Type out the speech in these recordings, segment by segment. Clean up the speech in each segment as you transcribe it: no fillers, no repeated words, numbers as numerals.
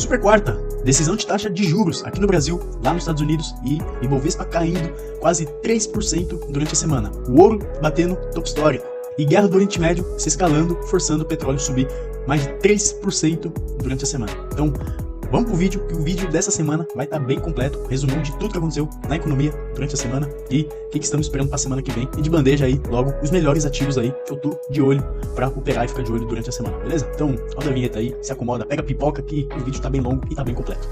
super quarta, decisão de taxa de juros aqui no Brasil, lá nos Estados Unidos, e Ibovespa caindo quase 3% durante a semana. O ouro batendo topo histórico. E guerra do Oriente Médio se escalando, forçando o petróleo a subir mais de 3% durante a semana. Então, vamos pro vídeo, que o vídeo dessa semana vai estar bem completo, resumindo de tudo que aconteceu na economia durante a semana e o que estamos esperando para a semana que vem. E de bandeja aí, logo, os melhores ativos aí que eu tô de olho para operar e ficar de olho durante a semana, beleza? Então, roda a vinheta aí, se acomoda, pega a pipoca que o vídeo tá bem longo e tá bem completo.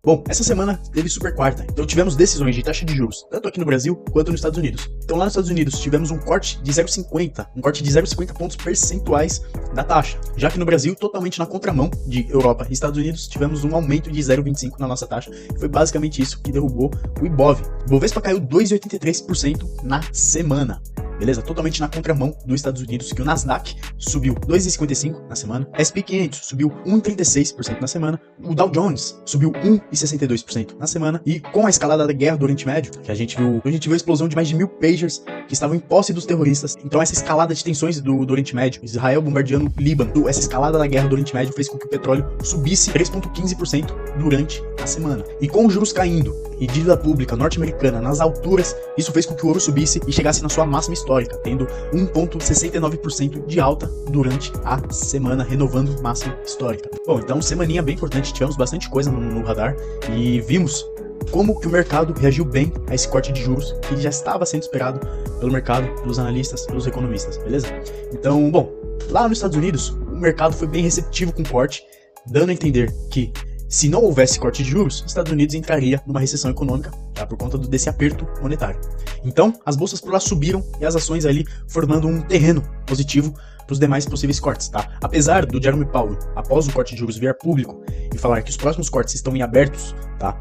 Bom, essa semana teve super quarta, então tivemos decisões de taxa de juros, tanto aqui no Brasil quanto nos Estados Unidos. Então lá nos Estados Unidos tivemos um corte de 0,50 pontos percentuais da taxa. Já que no Brasil, totalmente na contramão de Europa e Estados Unidos, tivemos um aumento de 0,25 na nossa taxa. Foi basicamente isso que derrubou o Ibov. O Ibovespa caiu 2,83% na semana. Beleza? Totalmente na contramão dos Estados Unidos, que o Nasdaq subiu 2,55 na semana, S&P 500 subiu 1,36% na semana, o Dow Jones subiu 1,62% na semana, e com a escalada da guerra do Oriente Médio, que a gente viu a explosão de mais de 1.000 pagers que estavam em posse dos terroristas. Então essa escalada de tensões do Oriente Médio, Israel bombardeando o Líbano, essa escalada da guerra do Oriente Médio fez com que o petróleo subisse 3,15% durante a semana. E com os juros caindo e dívida pública norte-americana nas alturas, isso fez com que o ouro subisse e chegasse na sua máxima histórica, tendo 1,69% de alta durante a semana, renovando máxima histórica. Bom, então semaninha bem importante, tivemos bastante coisa no radar e vimos como que o mercado reagiu bem a esse corte de juros que já estava sendo esperado pelo mercado, pelos analistas, pelos economistas, beleza? Então, bom, lá nos Estados Unidos, o mercado foi bem receptivo com o corte, dando a entender que se não houvesse corte de juros, os Estados Unidos entraria numa recessão econômica, tá, por conta desse aperto monetário. Então, as bolsas por lá subiram e as ações ali formando um terreno positivo para os demais possíveis cortes, tá? Apesar do Jerome Powell, após o corte de juros vir a público e falar que os próximos cortes estão em abertos, tá?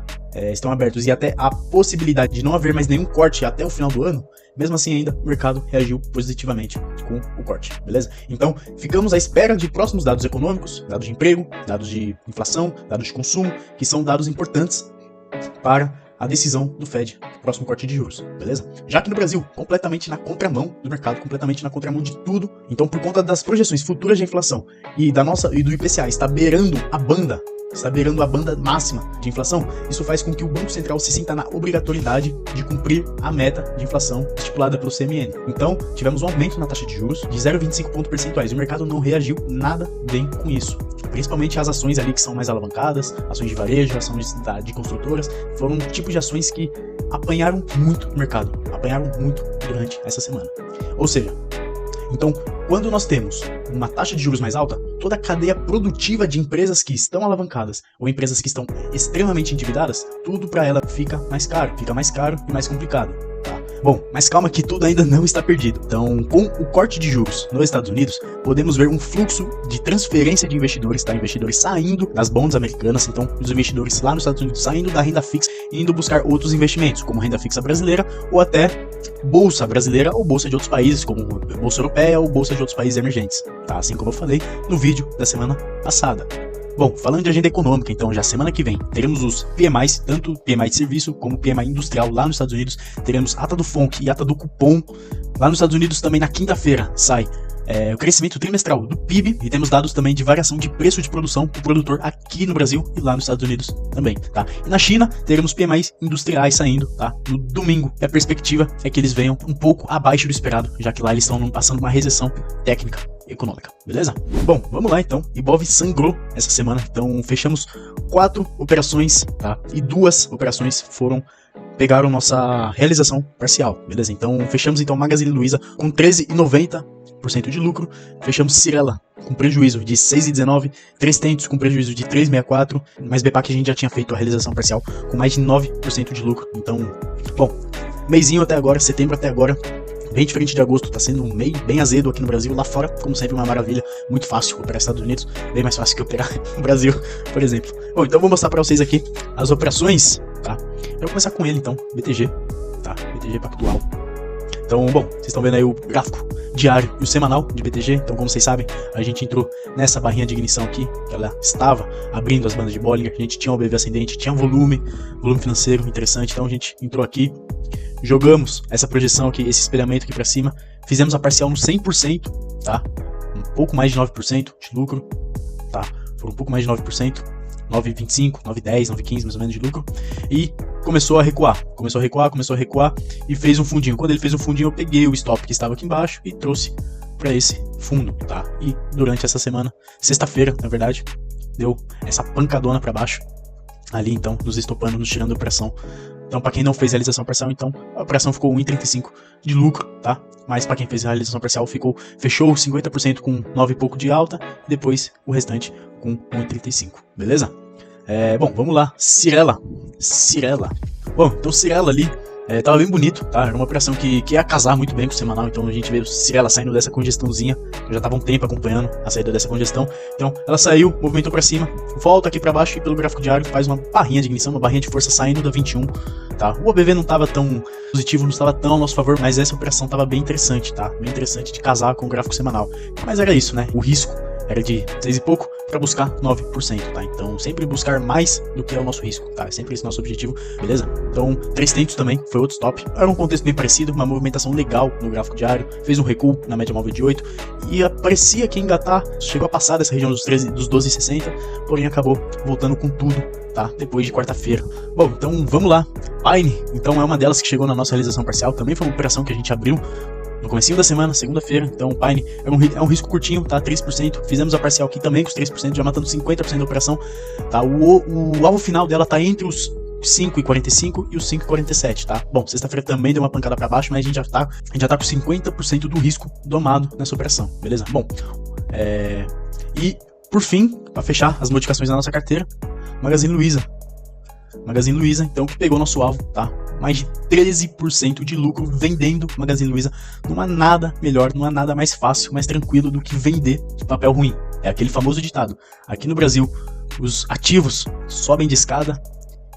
Estão abertos e até a possibilidade de não haver mais nenhum corte até o final do ano, mesmo assim ainda o mercado reagiu positivamente com o corte, beleza? Então ficamos à espera de próximos dados econômicos, dados de emprego, dados de inflação, dados de consumo, que são dados importantes para a decisão do Fed, próximo corte de juros, beleza? Já que no Brasil, completamente na contramão do mercado, completamente na contramão de tudo, então por conta das projeções futuras de inflação e do IPCA está beirando a banda máxima de inflação, isso faz com que o Banco Central se sinta na obrigatoriedade de cumprir a meta de inflação estipulada pelo CMN. Então, tivemos um aumento na taxa de juros de 0,25 pontos percentuais e o mercado não reagiu nada bem com isso. Principalmente as ações ali que são mais alavancadas, ações de varejo, ações de construtoras, foram tipos de ações que apanharam muito o mercado, apanharam muito durante essa semana. Ou seja, então, quando nós temos uma taxa de juros mais alta, toda a cadeia produtiva de empresas que estão alavancadas ou empresas que estão extremamente endividadas, tudo para ela fica mais caro e mais complicado. Tá? Bom, mas calma que tudo ainda não está perdido. Então, com o corte de juros nos Estados Unidos, podemos ver um fluxo de transferência de investidores, tá? Investidores saindo das bonds americanas, então os investidores lá nos Estados Unidos saindo da renda fixa e indo buscar outros investimentos, como renda fixa brasileira ou até bolsa brasileira ou bolsa de outros países, como bolsa europeia ou bolsa de outros países emergentes, tá? Assim como eu falei no vídeo da semana passada. Bom, falando de agenda econômica, então já semana que vem teremos os PMIs, tanto PMI de serviço como PMI industrial lá nos Estados Unidos, teremos ata do FONC e ata do cupom. Lá nos Estados Unidos também na quinta-feira sai o crescimento trimestral do PIB e temos dados também de variação de preço de produção do produtor aqui no Brasil e lá nos Estados Unidos também, tá? E na China teremos PMIs industriais saindo, tá? No domingo. E a perspectiva é que eles venham um pouco abaixo do esperado, já que lá eles estão passando uma recessão técnica econômica, beleza? Bom, vamos lá então. Ibov sangrou essa semana, então fechamos 4 operações, tá? E 2 operações pegaram nossa realização parcial, beleza? Então fechamos então Magazine Luiza com 13,90% de lucro, fechamos Cyrela com prejuízo de 6,19, 3 Tentos com prejuízo de 3,64, mas BPAC a gente já tinha feito a realização parcial com mais de 9% de lucro. Então, bom, mêsinho até agora, setembro até agora, bem diferente de agosto, tá sendo um mês bem azedo aqui no Brasil. Lá fora, como sempre, uma maravilha, muito fácil operar nos Estados Unidos, bem mais fácil que operar no Brasil, por exemplo. Bom, então vou mostrar pra vocês aqui as operações, tá? Eu vou começar com ele então, BTG, tá? BTG Pactual. Então, bom, vocês estão vendo aí o gráfico diário e o semanal de BTG. Então, como vocês sabem, a gente entrou nessa barrinha de ignição aqui, que ela estava abrindo as bandas de Bollinger. A gente tinha um BV ascendente, tinha volume financeiro interessante. Então, a gente entrou aqui, jogamos essa projeção aqui, esse espelhamento aqui para cima, fizemos a parcial no 100%, tá? um pouco mais de 9% de lucro, tá? Foram um pouco mais de 9%, 9,25, 9,10, 9,15 mais ou menos de lucro, e começou a recuar, e fez um fundinho. Quando ele fez um fundinho, eu peguei o stop que estava aqui embaixo e trouxe para esse fundo, tá? E durante essa semana, sexta-feira, na verdade, deu essa pancadona para baixo, ali então, nos estopando, nos tirando a operação. Então, para quem não fez realização parcial, então a operação ficou 1,35 de lucro, tá? Mas para quem fez a realização parcial, fechou 50% com 9 e pouco de alta, e depois o restante com 1,35, beleza? Bom, vamos lá, Cyrela. Bom, então Cyrela ali tava bem bonito, tá? Era uma operação que ia casar muito bem com o semanal, então a gente vê Cyrela saindo dessa congestãozinha. Eu já tava um tempo acompanhando a saída dessa congestão. Então ela saiu, movimentou para cima, volta aqui para baixo e pelo gráfico diário faz uma barrinha de ignição, uma barrinha de força saindo da 21, tá? O OBV não tava tão positivo, não estava tão a nosso favor, mas essa operação tava bem interessante, tá? Bem interessante de casar com o gráfico semanal. Mas era isso, né? O risco era de 6 e pouco para buscar 9%, tá? Então sempre buscar mais do que é o nosso risco, tá? É sempre esse nosso objetivo, beleza? Então 300 também foi outro stop. Era um contexto bem parecido, uma movimentação legal no gráfico diário, fez um recuo na média móvel de 8 e parecia que engatar, chegou a passar dessa região dos 12,60, porém acabou voltando com tudo, tá? Depois de quarta-feira. Bom, então vamos lá. Pine, então é uma delas que chegou na nossa realização parcial, também foi uma operação que a gente abriu no comecinho da semana, segunda-feira. Então o Pine é um risco curtinho, tá? 3%. Fizemos a parcial aqui também com os 3%, já matando 50% da operação, tá? O alvo final dela tá entre os 5,45 e os 5,47, tá? Bom, sexta-feira também deu uma pancada para baixo, mas a gente já tá com 50% do risco domado nessa operação, beleza? Bom, e por fim, para fechar as modificações da nossa carteira, Magazine Luiza, então, que pegou nosso alvo, tá? Mais de 13% de lucro vendendo Magazine Luiza. Não há nada melhor, não há nada mais fácil, mais tranquilo do que vender papel ruim. É aquele famoso ditado. Aqui no Brasil, os ativos sobem de escada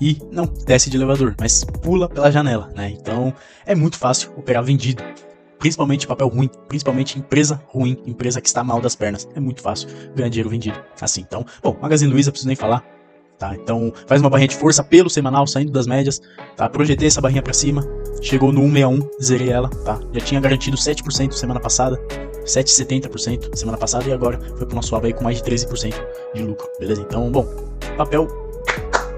e não desce de elevador, mas pula pela janela, né? Então é muito fácil operar vendido. Principalmente papel ruim, principalmente empresa ruim, empresa que está mal das pernas. É muito fácil ganhar dinheiro vendido assim. Então, bom, Magazine Luiza, preciso nem falar. Tá, então faz uma barrinha de força pelo semanal, saindo das médias, tá? Projetei essa barrinha para cima, chegou no 161, zerei ela, tá? Já tinha garantido 7% semana passada, 7,70% semana passada e agora foi pro nosso alvo aí com mais de 13% de lucro, beleza? Então, bom, papel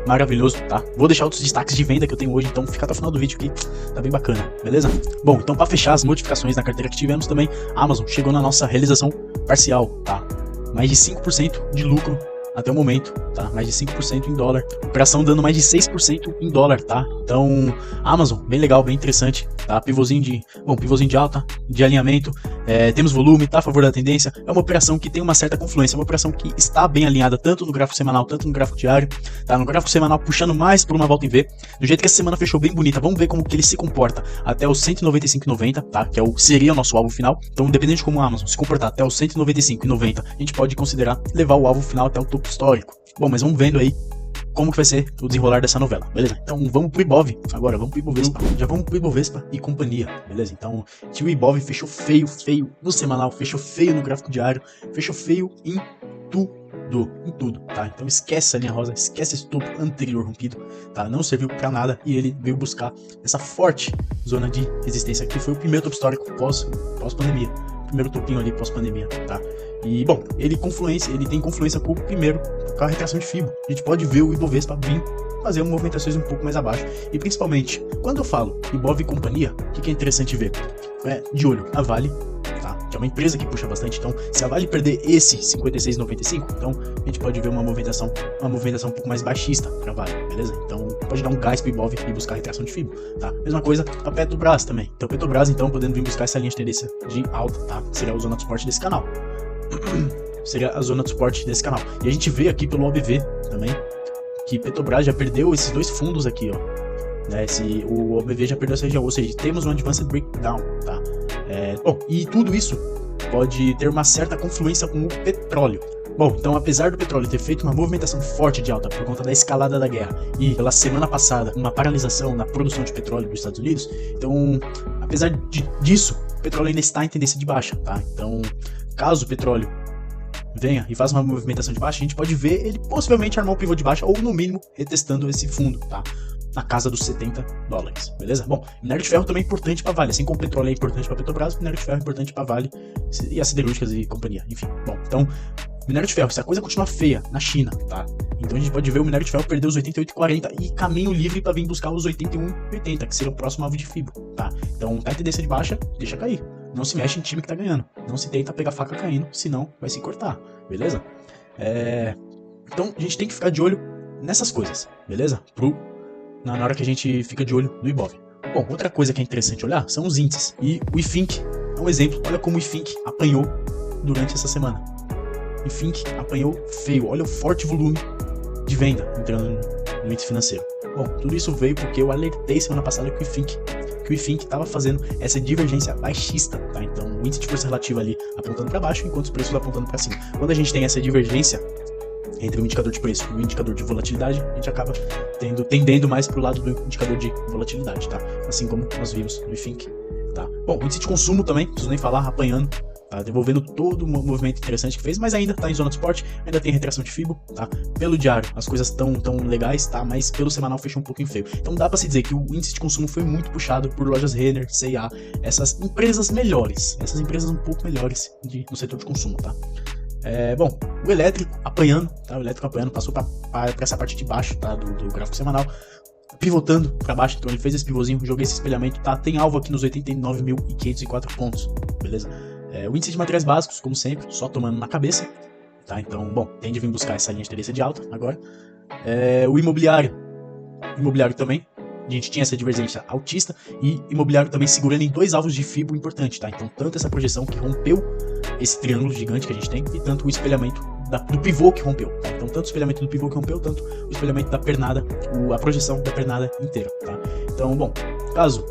maravilhoso, tá? Vou deixar outros destaques de venda que eu tenho hoje, então fica até o final do vídeo que tá bem bacana, beleza? Bom, então para fechar as modificações na carteira que tivemos também, Amazon chegou na nossa realização parcial, tá? Mais de 5% de lucro até o momento, tá? Mais de 5% em dólar. Operação dando mais de 6% em dólar, tá? Então, Amazon, bem legal, bem interessante, tá? Pivôzinho de alta, de alinhamento, temos volume, tá a favor da tendência. É uma operação que tem uma certa confluência, é uma operação que está bem alinhada tanto no gráfico semanal, tanto no gráfico diário, tá? No gráfico semanal puxando mais por uma volta em V, do jeito que essa semana fechou bem bonita. Vamos ver como que ele se comporta até os 195,90, tá? Que seria o nosso alvo final. Então, dependendo de como a Amazon se comportar até os 195,90, a gente pode considerar levar o alvo final até o topo histórico. Bom, mas vamos vendo aí como que vai ser o desenrolar dessa novela, beleza? Então vamos pro Ibov agora, vamos pro Ibovespa. Já vamos pro Ibovespa e companhia, beleza? Então, o Ibov fechou feio no semanal, fechou feio no gráfico diário, fechou feio em tudo, tá? Então esquece a linha rosa, esquece esse topo anterior rompido, tá? Não serviu pra nada e ele veio buscar essa forte zona de resistência que foi o primeiro topo histórico pós-pandemia. Primeiro topinho ali pós-pandemia, tá? E, bom, ele tem confluência com o primeiro, com a retração de FIBO. A gente pode ver o Ibovespa vir fazer movimentações um pouco mais abaixo. E, principalmente, quando eu falo Ibov e companhia, o que é interessante ver? De olho, a Vale, tá? Que é uma empresa que puxa bastante. Então, se a Vale perder esse 56,95, então a gente pode ver uma movimentação um pouco mais baixista para a Vale, beleza? Então, pode dar um gás para o Ibov e buscar a retração de FIBO, tá? Mesma coisa a Petrobras também. Então, Petrobras, então, podendo vir buscar essa linha de tendência de alta, tá? Que seria a zona de suporte desse canal. Seria a zona de suporte desse canal. E a gente vê aqui pelo OBV também que Petrobras já perdeu esses dois fundos aqui, ó. Né? O OBV já perdeu essa região, ou seja, temos um Advanced Breakdown, tá? Bom, e tudo isso pode ter uma certa confluência com o petróleo. Bom, então apesar do petróleo ter feito uma movimentação forte de alta por conta da escalada da guerra e pela semana passada uma paralisação na produção de petróleo dos Estados Unidos, então apesar disso, o petróleo ainda está em tendência de baixa, tá? Então, caso o petróleo venha e faça uma movimentação de baixa, a gente pode ver ele possivelmente armar um pivô de baixa ou no mínimo retestando esse fundo, tá? na casa dos 70 dólares, beleza? Bom, minério de ferro também é importante para Vale, assim como o petróleo é importante para Petrobras, minério de ferro é importante para Vale e as siderúrgicas e companhia, enfim. Bom, então, minério de ferro, se a coisa continuar feia na China, tá? Então a gente pode ver o minério de ferro perder os 88,40 e caminho livre para vir buscar os 81,80, que seria o próximo alvo de FIBO, tá? Então, tá em tendência de baixa, deixa cair. Não se mexe em time que tá ganhando. Não se tenta pegar faca caindo, senão vai se cortar, beleza? Então a gente tem que ficar de olho nessas coisas, beleza? Na hora que a gente fica de olho no Ibov. Bom, outra coisa que é interessante olhar são os índices. E o IFINC é um exemplo. Olha como o IFINC apanhou durante essa semana. O IFINC apanhou feio. Olha o forte volume de venda entrando no índice financeiro. Bom, tudo isso veio porque eu alertei semana passada que o IFINC estava fazendo essa divergência baixista, tá? Então o índice de força relativa ali apontando para baixo, enquanto os preços apontando para cima. Quando a gente tem essa divergência entre o indicador de preço e o indicador de volatilidade, a gente acaba tendendo mais para o lado do indicador de volatilidade, tá? Assim como nós vimos no IFINC, tá? Bom, o índice de consumo também, não preciso nem falar, apanhando, tá? Devolvendo todo o movimento interessante que fez, mas ainda tá em zona de suporte, ainda tem retração de FIBO, tá? Pelo diário, as coisas tão legais, tá? Mas pelo semanal fechou um pouquinho feio. Então dá pra se dizer que o índice de consumo foi muito puxado por lojas Renner, C&A, essas empresas melhores, essas empresas um pouco melhores no setor de consumo, tá? Bom, o elétrico apanhando, tá? O elétrico apanhando, passou pra essa parte de baixo, tá? Do gráfico semanal, pivotando para baixo, então ele fez esse pivôzinho, joguei esse espelhamento, tá? Tem alvo aqui nos 89.504 pontos, beleza? O índice de materiais básicos, como sempre, só tomando na cabeça, tá? Então, bom, tem de vir buscar essa linha de tendência de alta agora. O imobiliário também, a gente tinha essa divergência altista e imobiliário também segurando em dois alvos de FIBO importante, tá? Então, tanto essa projeção que rompeu esse triângulo gigante que a gente tem e tanto o espelhamento do pivô que rompeu, tá? Então, tanto o espelhamento do pivô que rompeu, tanto o espelhamento da pernada, a projeção da pernada inteira, tá? Então, bom, caso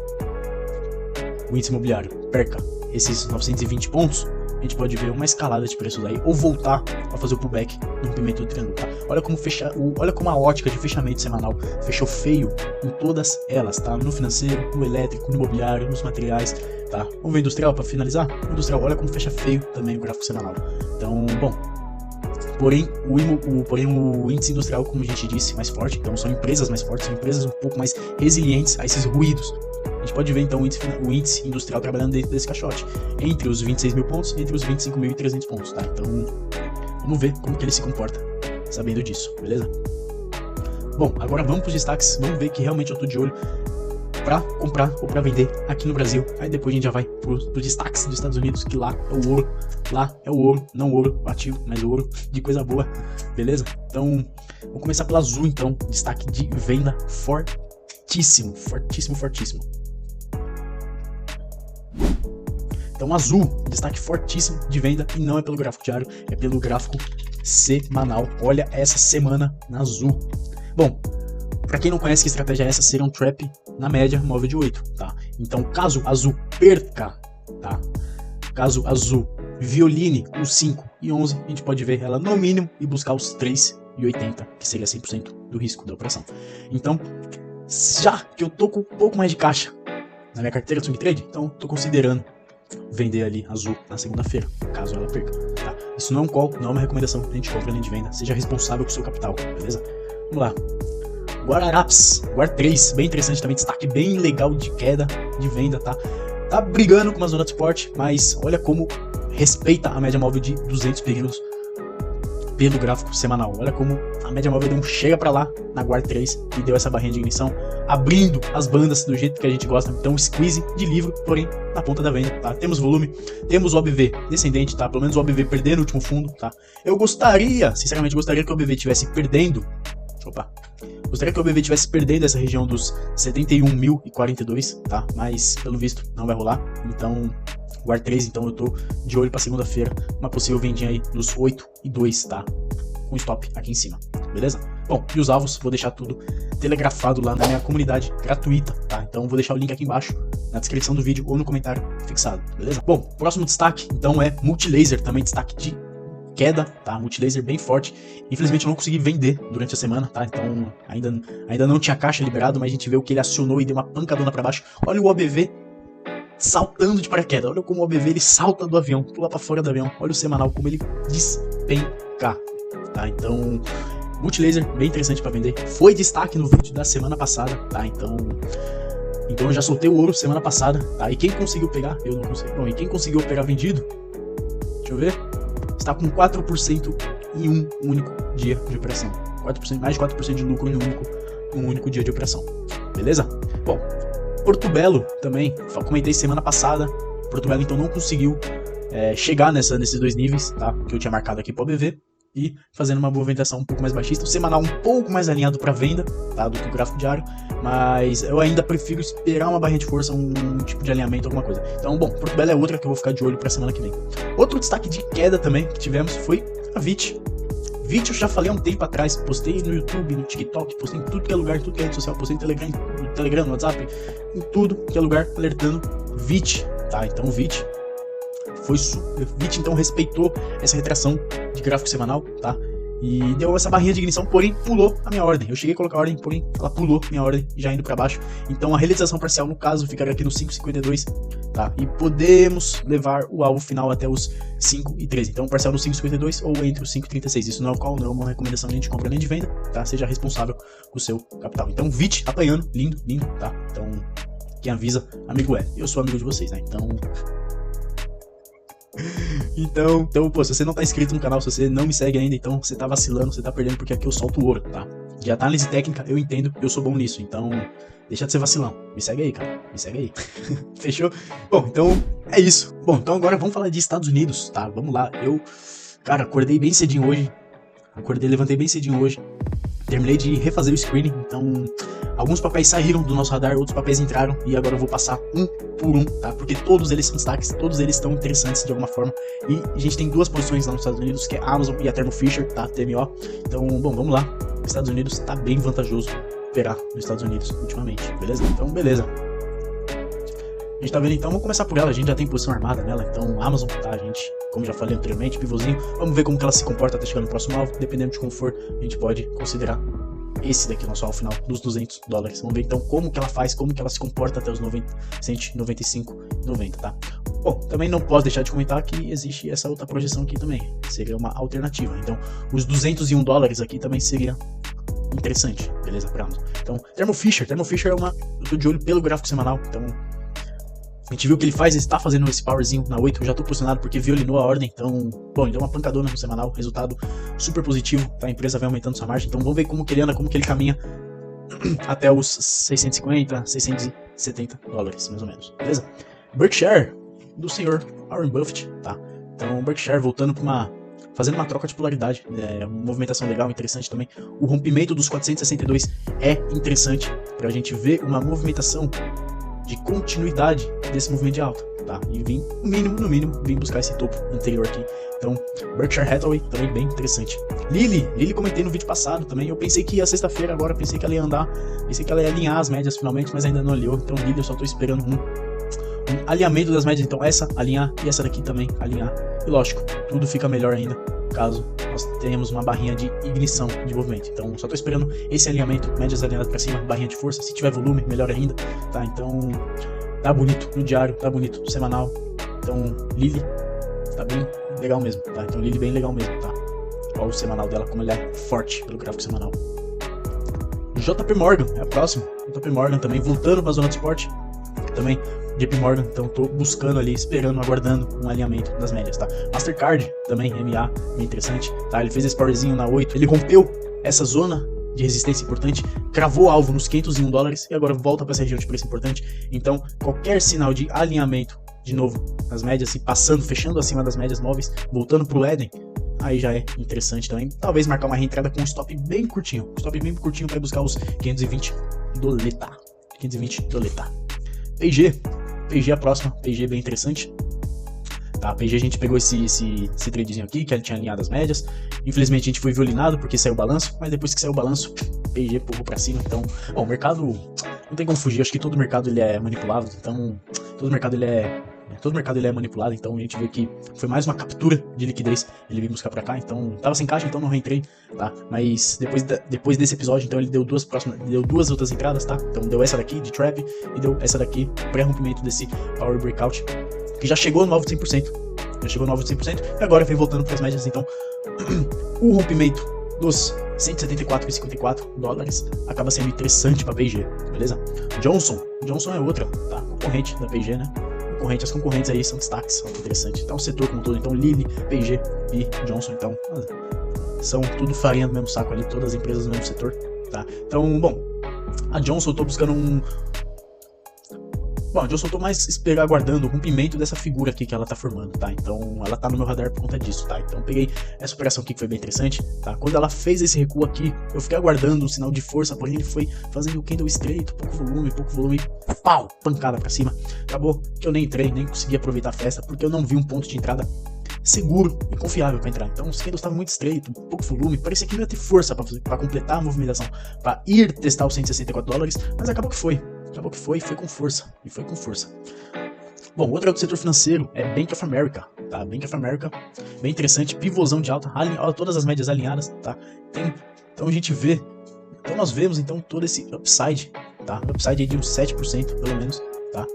o índice imobiliário perca esses 920 pontos, a gente pode ver uma escalada de preços aí, ou voltar a fazer o pullback no rompimento do triângulo, tá? Olha como a ótica de fechamento semanal fechou feio em todas elas, tá? No financeiro, no elétrico, no imobiliário, nos materiais, tá? Vamos ver industrial para finalizar? O industrial, olha como fecha feio também o gráfico semanal. Então, bom, porém o índice industrial, como a gente disse, mais forte, então são empresas mais fortes, são empresas um pouco mais resilientes a esses ruídos. A gente pode ver então o índice industrial trabalhando dentro desse caixote, entre os 26 mil pontos e entre os 25.300 pontos, tá? Então, vamos ver como que ele se comporta sabendo disso, beleza? Bom, agora vamos para os destaques, vamos ver que realmente eu tô de olho para comprar ou para vender aqui no Brasil. Aí depois a gente já vai para os destaques dos Estados Unidos, que lá é o ouro, não o ouro ativo, mas o ouro de coisa boa, beleza? Então, vou começar pela Azul então, destaque de venda fortíssimo. Então, Azul, destaque fortíssimo de venda e não é pelo gráfico diário, é pelo gráfico semanal. Olha essa semana na Azul. Bom, para quem não conhece que estratégia é essa, seria um trap na média móvel de 8, tá? Então, caso Azul perca, tá? Caso Azul violine os 5 e 11, a gente pode ver ela no mínimo e buscar os 3,80, que seria 100% do risco da operação. Então, já que eu tô com um pouco mais de caixa na minha carteira de swing trade, então tô considerando vender ali Azul na segunda-feira, caso ela perca, tá? Isso não é um call, não é uma recomendação que a gente compra além de venda, seja responsável com o seu capital, beleza? Vamos lá. Guararapes, Guar 3, bem interessante também, destaque bem legal de queda, de venda, tá? Tá brigando com uma zona de suporte, mas olha como respeita a média móvel de 200 períodos pelo gráfico semanal. Olha como a média móvel deu um chega pra lá na Guar 3 e deu essa barrinha de ignição, abrindo as bandas do jeito que a gente gosta. Então, squeeze de livro, porém na ponta da venda, tá? Temos volume, temos o OBV descendente, tá? Pelo menos o OBV perdendo o último fundo, tá? Eu sinceramente gostaria que o OBV estivesse perdendo. Gostaria que o OBV estivesse perdendo essa região dos 71.042, tá? Mas, pelo visto, não vai rolar. Então, Guar 3, então eu tô de olho pra segunda-feira. Uma possível vendinha aí nos 8,2, tá? Com stop aqui em cima, beleza? Bom, e os alvos, vou deixar tudo telegrafado lá na minha comunidade gratuita, tá? Então vou deixar o link aqui embaixo, na descrição do vídeo ou no comentário fixado, beleza? Bom, próximo destaque, então, é Multilaser, também destaque de queda, tá? Multilaser bem forte. Infelizmente eu não consegui vender durante a semana, tá? Então ainda não tinha caixa liberado, mas a gente vê o que ele acionou e deu uma pancadona pra baixo. Olha o OBV saltando de paraquedas. Olha como o OBV ele salta do avião, pula pra fora do avião. Olha o semanal como ele despenca, tá? Então, Multilaser, bem interessante para vender. Foi destaque no vídeo da semana passada, tá? Então eu já soltei o ouro semana passada, tá? E quem conseguiu pegar, eu não consegui. Bom, e quem conseguiu pegar vendido, deixa eu ver, está com 4% em um único dia de operação. 4%, mais de 4% de lucro em um único dia de operação. Beleza? Bom, Porto Belo também, comentei semana passada. Porto Belo então não conseguiu chegar nesses dois níveis, tá? Que eu tinha marcado aqui para o BV. E fazendo uma movimentação um pouco mais baixista, o semanal um pouco mais alinhado para venda, tá, do que o gráfico diário, mas eu ainda prefiro esperar uma barrinha de força, um tipo de alinhamento, alguma coisa. Então, bom, Porto Belo é outra que eu vou ficar de olho para semana que vem. Outro destaque de queda também que tivemos foi a VIT. VIT eu já falei há um tempo atrás, postei no YouTube, no TikTok, postei em tudo que é lugar, em tudo que é rede social, postei no Telegram, no WhatsApp, em tudo que é lugar, alertando VIT, tá? Então VIT foi super. VIT então respeitou essa retração de gráfico semanal, tá? E deu essa barrinha de ignição, porém pulou a minha ordem. Eu cheguei a colocar a ordem, porém ela pulou minha ordem, já indo para baixo. Então a realização parcial, no caso, ficaria aqui no 5,52, tá? E podemos levar o alvo final até os 5,13. Então parcial no 5,52 ou entre os 5,36. Isso não é uma recomendação nem de compra nem de venda, tá? Seja responsável com o seu capital. Então VIT apanhando, lindo, lindo, tá? Então quem avisa, amigo é. Eu sou amigo de vocês, né? Então, pô, se você não tá inscrito no canal, se você não me segue ainda, então você tá vacilando, você tá perdendo, porque aqui eu solto o ouro, tá? De análise técnica, eu entendo, eu sou bom nisso, então deixa de ser vacilão. Me segue aí, cara, me segue aí. Fechou? Bom, então é isso. Bom, então agora vamos falar de Estados Unidos, tá? Vamos lá. Cara, acordei bem cedinho hoje. Levantei bem cedinho hoje. Terminei de refazer o screening, então alguns papéis saíram do nosso radar, outros papéis entraram e agora eu vou passar um por um, tá? Porque todos eles são destaques, todos eles estão interessantes de alguma forma. E a gente tem duas posições lá nos Estados Unidos, que é a Amazon e a Thermo Fisher, tá? TMO. Então, bom, vamos lá. Os Estados Unidos tá bem vantajoso operar nos Estados Unidos ultimamente, beleza? Então, beleza. A gente tá vendo então, vamos começar por ela, a gente já tem posição armada nela, então Amazon, tá, a gente, como já falei anteriormente, pivôzinho, vamos ver como que ela se comporta até chegar no próximo alvo, dependendo de como for, a gente pode considerar esse daqui, nosso alvo final, dos $200, vamos ver então como que ela faz, como que ela se comporta até os 195,90, tá? Bom, também não posso deixar de comentar que existe essa outra projeção aqui também, seria uma alternativa, então os $201 aqui também seria interessante, beleza, pra Amazon. Então, Thermo Fisher é eu tô de olho pelo gráfico semanal, então a gente viu que ele está fazendo esse powerzinho na 8, eu já tô posicionado porque violinou a ordem, então, bom, ele deu uma pancadona no semanal, resultado super positivo, tá? A empresa vem aumentando sua margem, então vamos ver como que ele anda, como que ele caminha até os 650, $670, mais ou menos, beleza? Berkshire, do senhor Warren Buffett, tá? Então, Berkshire voltando fazendo uma troca de polaridade, uma movimentação legal, interessante também. O rompimento dos 462 é interessante pra gente ver uma movimentação de continuidade desse movimento de alta, tá? E vim, no mínimo, vim buscar esse topo anterior aqui. Então, Berkshire Hathaway também bem interessante. Lilly comentei no vídeo passado também. Eu pensei que ia sexta-feira agora, pensei que ela ia andar, pensei que ela ia alinhar as médias finalmente, mas ainda não alinhou. Então, Lilly eu só tô esperando um alinhamento das médias. Então, essa alinhar e essa daqui também alinhar. E lógico, tudo fica melhor ainda caso nós tenhamos uma barrinha de ignição de movimento. Então, só tô esperando esse alinhamento, médias alinhadas para cima, barrinha de força. Se tiver volume, melhor ainda, tá? Então, tá bonito no diário, tá bonito no semanal. Então, Lilly tá bem legal mesmo, tá? Então, Lilly bem legal mesmo, tá? Olha o semanal dela, como ele é forte pelo gráfico semanal. JP Morgan é a próxima. JP Morgan também voltando para a zona de suporte. Também JP Morgan, então tô buscando ali, esperando, aguardando um alinhamento das médias, tá? Mastercard também, MA, bem interessante, tá? Ele fez esse powerzinho na 8, ele rompeu essa zona de resistência importante, cravou o alvo nos $501 e agora volta para essa região de preço importante. Então, qualquer sinal de alinhamento, de novo, nas médias, assim, passando, fechando acima das médias móveis, voltando pro Eden, aí já é interessante também. Talvez marcar uma reentrada com um stop bem curtinho, para buscar os 520 doleta. PG a próxima, PG bem interessante. Tá, PG a gente pegou esse tradezinho aqui, que ele tinha alinhado as médias. Infelizmente a gente foi violinado porque saiu o balanço, mas depois que saiu o balanço, PG pulou pra cima. Então, bom, o mercado não tem como fugir, acho que todo mercado ele é manipulado, então todo mercado ele é manipulado, então a gente vê que foi mais uma captura de liquidez, ele veio buscar pra cá, então tava sem caixa, então não reentrei, tá? Mas depois desse episódio, então ele deu duas outras entradas, tá? Então deu essa daqui de trap e deu essa daqui pré-rompimento desse power breakout, que já chegou no alvo de 100%, e agora vem voltando para as médias, então o rompimento dos 174,54 dólares, acaba sendo interessante para P&G, beleza? Johnson é outra, tá? Concorrente da P&G, né? As concorrentes aí são destaques, são interessantes. Então o setor como um todo, então Lilly, P&G e Johnson, então são tudo farinha do mesmo saco ali, todas as empresas do mesmo setor, tá? Então, bom, a Johnson eu tô buscando Bom, eu só tô mais aguardando o rompimento dessa figura aqui que ela tá formando, tá? Então, ela tá no meu radar por conta disso, tá? Então, peguei essa operação aqui que foi bem interessante, tá? Quando ela fez esse recuo aqui, eu fiquei aguardando um sinal de força, porém ele foi fazendo o candle estreito, pouco volume, pau, pancada pra cima. Acabou que eu nem entrei, nem consegui aproveitar a festa, porque eu não vi um ponto de entrada seguro e confiável para entrar. Então, os candles estavam muito estreito, pouco volume, parecia que não ia ter força para completar a movimentação, para ir testar os 164 dólares, mas acabou que foi com força, e foi com força. Bom, outro do setor financeiro é Bank of America, tá? Bank of America, bem interessante, pivôzão de alta, todas as médias alinhadas, tá? Então a gente vê, então nós vemos então todo esse upside, tá? Upside aí de uns 7% pelo menos, tá?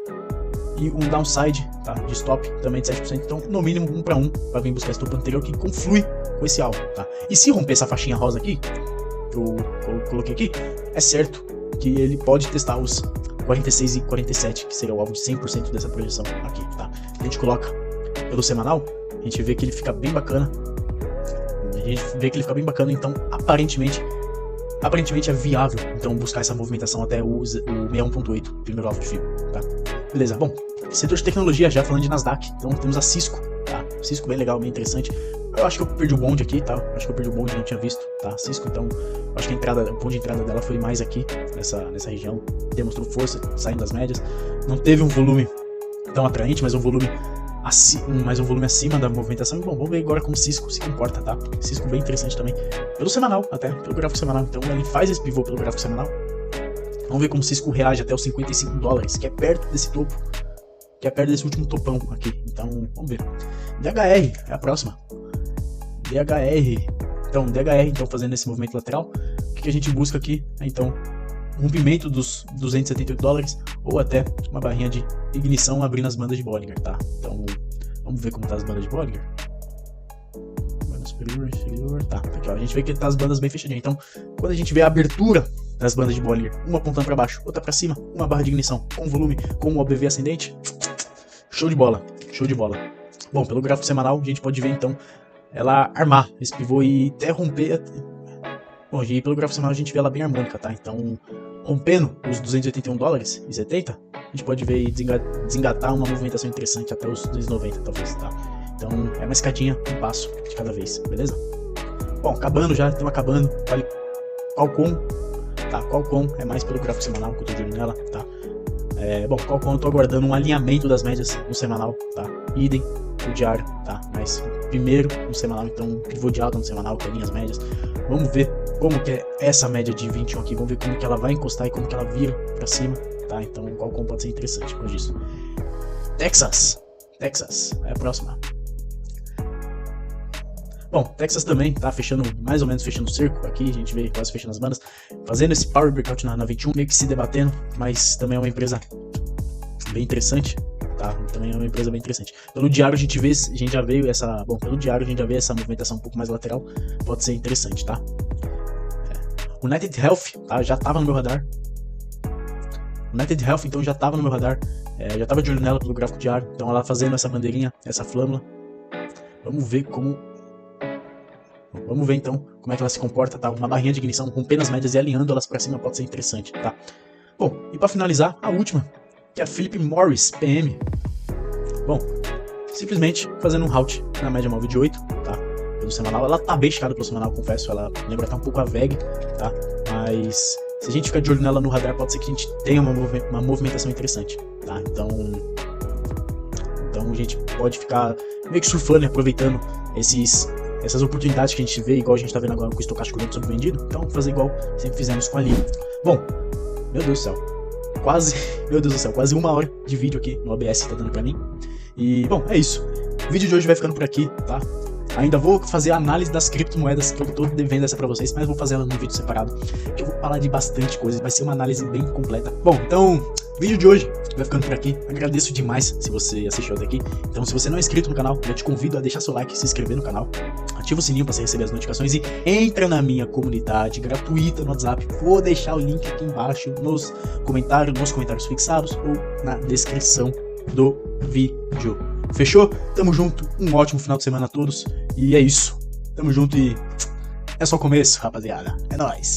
E um downside, tá? De stop também de 7%, então no mínimo 1 para 1 para vir buscar esse topo anterior que conflui com esse alvo, tá? E se romper essa faixinha rosa aqui, que eu coloquei aqui, é certo que ele pode testar os 46 e 47, que seria o alvo de 100% dessa projeção aqui, tá? A gente coloca pelo semanal, a gente vê que ele fica bem bacana. Então aparentemente é viável então buscar essa movimentação até o 61.8, primeiro alvo de fio, tá? Beleza, bom, setor de tecnologia, já falando de Nasdaq, então temos a Cisco, tá? Cisco bem legal, bem interessante. Eu acho que eu perdi o bonde aqui, tá? Não tinha visto, tá? Cisco, então, acho que o ponto de entrada dela foi mais aqui, nessa região. Demonstrou força, saindo das médias. Não teve um volume tão atraente, mas um volume acima da movimentação. E, bom, vamos ver agora como o Cisco se comporta, tá? Cisco bem interessante também, pelo semanal, até, pelo gráfico semanal. Então, ele faz esse pivô pelo gráfico semanal. Vamos ver como o Cisco reage até os 55 dólares, que é perto desse topo, que é perto desse último topão aqui. Então, vamos ver. DHR é a próxima. DHR, então fazendo esse movimento lateral, o que a gente busca aqui é então rompimento dos 278 dólares ou até uma barrinha de ignição abrindo as bandas de Bollinger, tá? Então vamos ver como tá as bandas de Bollinger. Banda superior, inferior, tá? Aqui ó, a gente vê que tá as bandas bem fechadinhas. Então quando a gente vê a abertura das bandas de Bollinger, uma apontando para baixo, outra para cima, uma barra de ignição com volume, com o OBV ascendente, show de bola. Bom, pelo gráfico semanal a gente pode ver então ela armar esse pivô e até romper. Bom, e pelo gráfico semanal a gente vê ela bem harmônica, tá? Então, rompendo os 281 dólares e 70, a gente pode ver e desengatar uma movimentação interessante até os 290, talvez, tá? Então, é uma escadinha, um passo de cada vez, beleza? Bom, estamos acabando. Qualcomm, tá? Qualcomm é mais pelo gráfico semanal que eu tô de olho nela, tá? Bom, Qualcomm eu tô aguardando um alinhamento das médias no semanal, tá? Idem o diário, tá? Mas primeiro no semanal, então pivô de alta no semanal, que alinha as médias. Vamos ver como que é essa média de 21 aqui, vamos ver como que ela vai encostar e como que ela vira pra cima, tá? Então Qualcomm pode ser interessante por disso. Texas é a próxima. Bom, Texas também tá fechando, mais ou menos fechando o cerco aqui, a gente vê quase fechando as bandas, fazendo esse power breakout na 21, meio que se debatendo, mas também é uma empresa bem interessante, tá? Também é uma empresa bem interessante. Pelo diário a gente já vê essa movimentação um pouco mais lateral, pode ser interessante, tá? United Health, tá? Já tava no meu radar. United Health, então já tava no meu radar, já tava de olho nela pelo gráfico diário, então ela fazendo essa bandeirinha, essa flâmula. Vamos ver então como é que ela se comporta, tá? Uma barrinha de ignição rompendo as médias e alinhando elas para cima pode ser interessante, tá? Bom, e para finalizar, a última, que é a Philip Morris PM. Bom, simplesmente fazendo um halt na média móvel de 8, tá? Pelo semanal, ela tá bem esticada pelo semanal, confesso, ela lembra até um pouco a VEG, tá? Mas se a gente ficar de olho nela no radar, pode ser que a gente tenha uma movimentação interessante, tá? Então a gente pode ficar meio que surfando e aproveitando essas oportunidades que a gente vê, igual a gente tá vendo agora com o estocástico dentro sobre vendido. Então fazer igual sempre fizemos com a Lilly. Bom, meu Deus do céu, quase 1 hora de vídeo aqui no OBS tá dando pra mim. E bom, é isso, o vídeo de hoje vai ficando por aqui, tá? Ainda vou fazer a análise das criptomoedas, que eu tô devendo essa pra vocês, mas vou fazer ela num vídeo separado, que eu vou falar de bastante coisa, vai ser uma análise bem completa. Bom, então, o vídeo de hoje vai ficando por aqui, agradeço demais se você assistiu até aqui. Então se você não é inscrito no canal, eu te convido a deixar seu like, se inscrever no canal, ativar ativa o sininho para você receber as notificações e entra na minha comunidade gratuita no WhatsApp. Vou deixar o link aqui embaixo nos comentários fixados ou na descrição do vídeo. Fechou? Tamo junto, um ótimo final de semana a todos. E é isso. Tamo junto e é só o começo, rapaziada. É nóis.